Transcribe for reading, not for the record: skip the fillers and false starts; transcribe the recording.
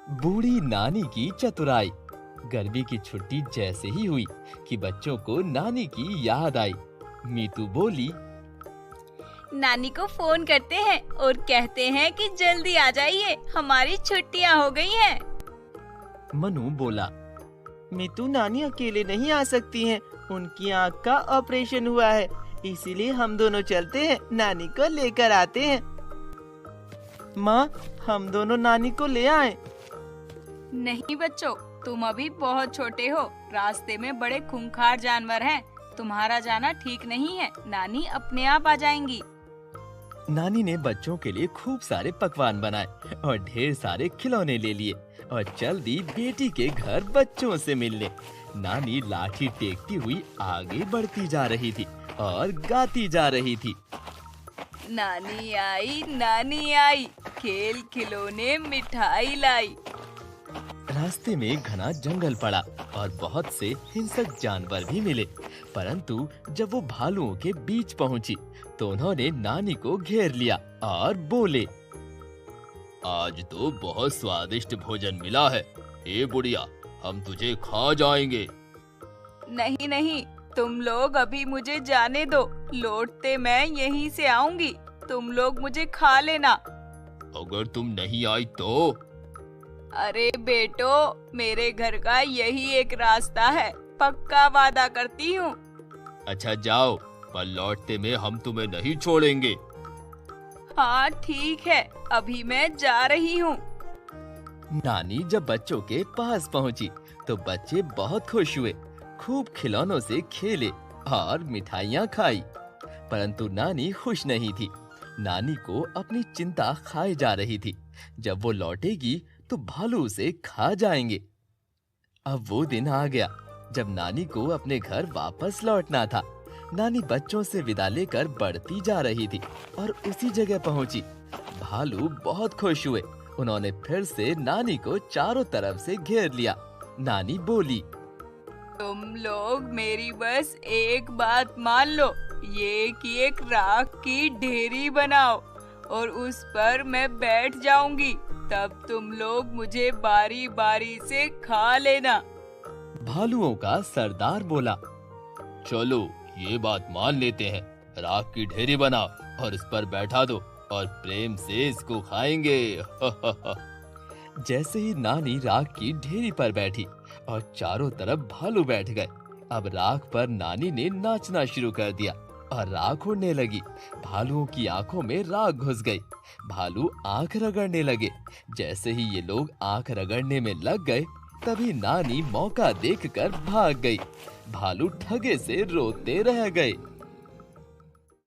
बूढ़ी नानी की चतुराई। गर्मी की छुट्टी जैसे ही हुई कि बच्चों को नानी की याद आई। मीतू बोली, नानी को फोन करते हैं और कहते हैं कि जल्दी आ जाइए, हमारी छुट्टियां हो गई हैं। मनु बोला, मीतू नानी अकेले नहीं आ सकती हैं, उनकी आँख का ऑपरेशन हुआ है, इसीलिए हम दोनों चलते हैं, नानी को लेकर आते हैं। माँ, हम दोनों नानी को ले आए। नहीं बच्चों, तुम अभी बहुत छोटे हो, रास्ते में बड़े खूंखार जानवर हैं, तुम्हारा जाना ठीक नहीं है, नानी अपने आप आ जाएंगी। नानी ने बच्चों के लिए खूब सारे पकवान बनाए और ढेर सारे खिलौने ले लिए और चल दी बेटी के घर बच्चों से मिलने। नानी लाठी टेकती हुई आगे बढ़ती जा रही थी और गाती जा रही थी। नानी आई, खेल खिलौने मिठाई लाई। रास्ते में घना जंगल पड़ा और बहुत से हिंसक जानवर भी मिले, परंतु जब वो भालुओं के बीच पहुंची तो उन्होंने नानी को घेर लिया और बोले, आज तो बहुत स्वादिष्ट भोजन मिला है, ए बुढ़िया, हम तुझे खा जाएंगे। नहीं, तुम लोग अभी मुझे जाने दो, लौटते मैं यहीं से आऊंगी, तुम लोग मुझे खा लेना। अगर तुम नहीं आई तो? अरे बेटो, मेरे घर का यही एक रास्ता है, पक्का वादा करती हूँ। अच्छा जाओ, पर लौटते में हम तुम्हें नहीं छोड़ेंगे। हाँ ठीक है, अभी मैं जा रही हूँ। नानी जब बच्चों के पास पहुंची तो बच्चे बहुत खुश हुए, खूब खिलौनों से खेले और मिठाइयाँ खाई, परंतु नानी खुश नहीं थी। नानी को अपनी चिंता खाए जा रही थी। जब वो लौटेगी तो भालू उसे खा जाएंगे। अब वो दिन आ गया जब नानी को अपने घर वापस लौटना था। नानी बच्चों से विदा लेकर बढ़ती जा रही थी और उसी जगह पहुंची। भालू बहुत खुश हुए, उन्होंने फिर से नानी को चारों तरफ से घेर लिया। नानी बोली, तुम लोग मेरी बस एक बात मान लो, ये कि एक राख की ढेरी बनाओ और उस पर मैं बैठ जाऊंगी, तब तुम लोग मुझे बारी बारी से खा लेना। भालुओं का सरदार बोला, चलो ये बात मान लेते हैं, राख की ढेरी बनाओ और इस पर बैठा दो और प्रेम से इसको खाएंगे। जैसे ही नानी राख की ढेरी पर बैठी और चारों तरफ भालू बैठ गए, अब राख पर नानी ने नाचना शुरू कर दिया और राख उड़ने लगी। भालुओं की आंखों में राख घुस गई। भालू आंख रगड़ने लगे। जैसे ही ये लोग आंख रगड़ने में लग गए, तभी नानी मौका देखकर भाग गई। भालू ठगे से रोते रह गए।